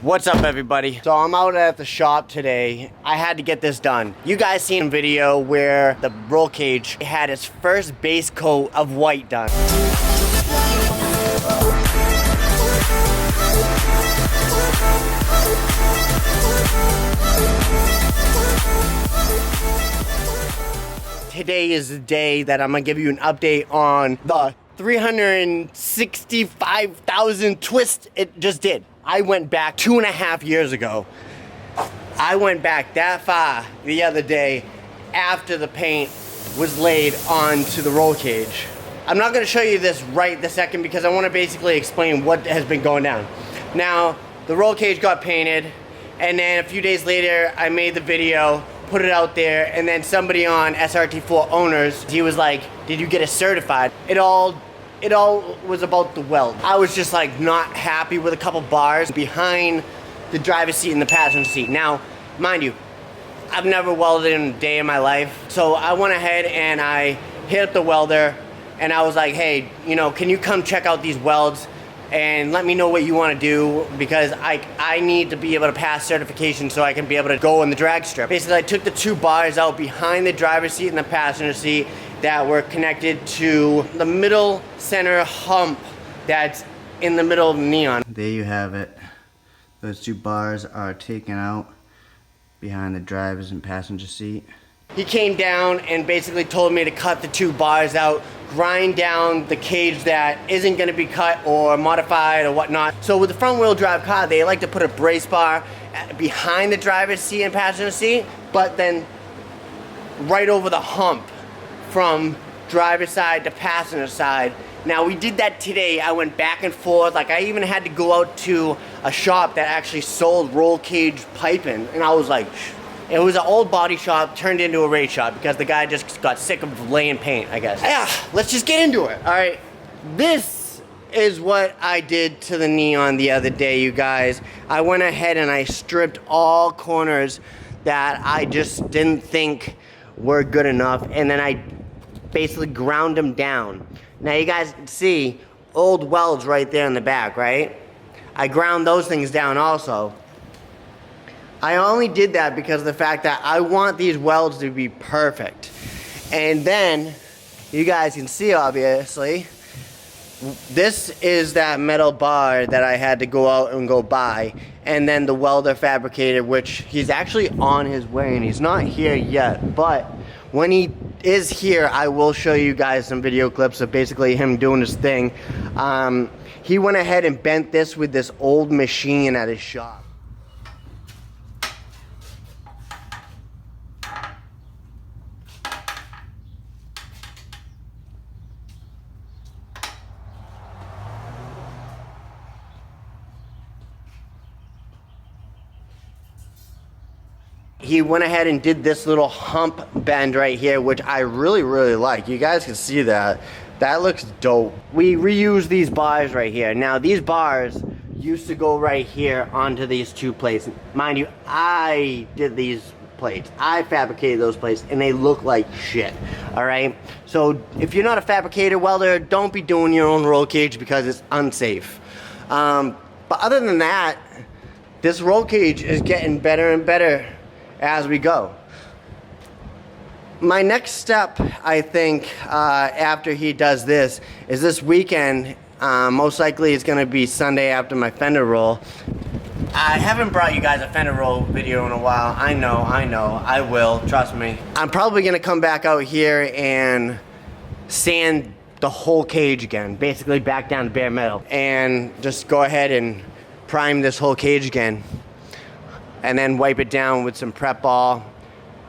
What's up, everybody? So I'm out at the shop today. I had to get this done. You guys seen a video where the roll cage had its first base coat of white done. Today is the day that I'm gonna give you an update on the 365,000 twists it just did. I went back 2.5 years ago. I went back that far the other day after the paint was laid onto the roll cage. I'm not gonna show you this right this second because I wanna basically explain what has been going down. Now, the roll cage got painted, and then a few days later, I made the video, put it out there, and then somebody on SRT4 Owners, he was like, did you get it certified? It all was about the weld. I was just like not happy with a couple bars behind the driver's seat and the passenger seat. Now, mind you, I've never welded in a day in my life. So I went ahead and I hit up the welder and I was like, hey, you know, can you come check out these welds and let me know what you want to do, because I need to be able to pass certification so I can be able to go in the drag strip. Basically, I took the two bars out behind the driver's seat and the passenger seat that were connected to the middle center hump that's in the middle of the neon. There you have it. Those two bars are taken out behind the driver's and passenger seat. He came down and basically told me to cut the two bars out, grind down the cage that isn't gonna be cut or modified or whatnot. So with the front wheel drive car, they like to put a brace bar behind the driver's seat and passenger seat, but then right over the hump from driver's side to passenger side. Now we did that today. I went back and forth. Like, I even had to go out to a shop that actually sold roll cage piping, and I was like, it was an old body shop turned into a race shop because the guy just got sick of laying paint, I guess. Yeah, let's just get into it. All right, this is what I did to the neon the other day, you guys. I went ahead and I stripped all corners that I just didn't think were good enough, and then I basically ground them down. Now you guys can see old welds right there in the back, right? I ground those things down also. I only did that because of the fact that I want these welds to be perfect. And then, you guys can see obviously, this is that metal bar that I had to go out and go buy. And then the welder fabricated, which he's actually on his way and he's not here yet. But when he is here, I will show you guys some video clips of basically him doing his thing. He went ahead and bent this with this old machine at his shop. He went ahead and did this little hump bend right here, which I really like. You guys can see that. That looks dope. We reuse these bars right here. Now, these bars used to go right here onto these two plates. Mind you, I did these plates. I fabricated those plates, and they look like shit, all right? So if you're not a fabricator welder, don't be doing your own roll cage because it's unsafe. But other than that, this roll cage is getting better and better as we go. My next step, I think, after he does this, is this weekend. Most likely it's gonna be Sunday after my fender roll. I haven't brought you guys a fender roll video in a while. I know, I will, trust me. I'm probably gonna come back out here and sand the whole cage again, basically back down to bare metal, and just go ahead and prime this whole cage again. And then wipe it down with some prep ball,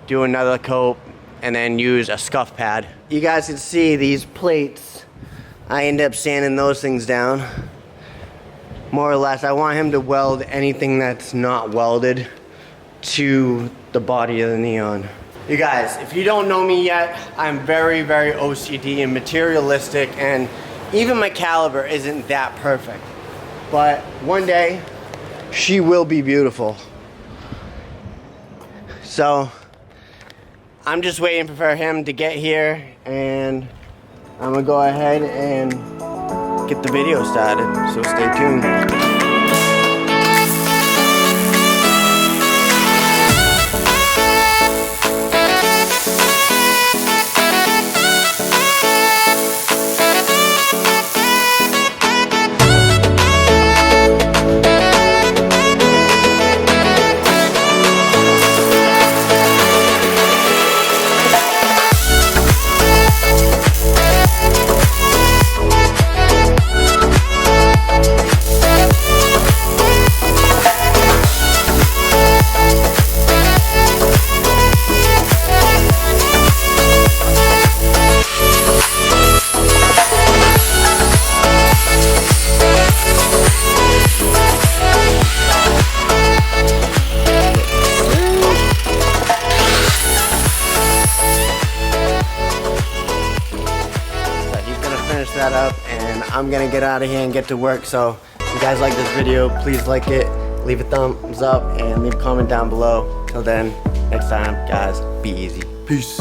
do another coat, and then use a scuff pad. You guys can see these plates. I end up sanding those things down. More or less, I want him to weld anything that's not welded to the body of the neon. You guys, if you don't know me yet, I'm very OCD and materialistic, and even my caliber isn't that perfect. But one day, she will be beautiful. So, I'm just waiting for him to get here, and I'm gonna go ahead and get the video started, so stay tuned. I'm gonna get out of here and get to work. So if you guys like this video, please like it, leave a thumbs up, and leave a comment down below. Till then, next time, guys, be easy. Peace.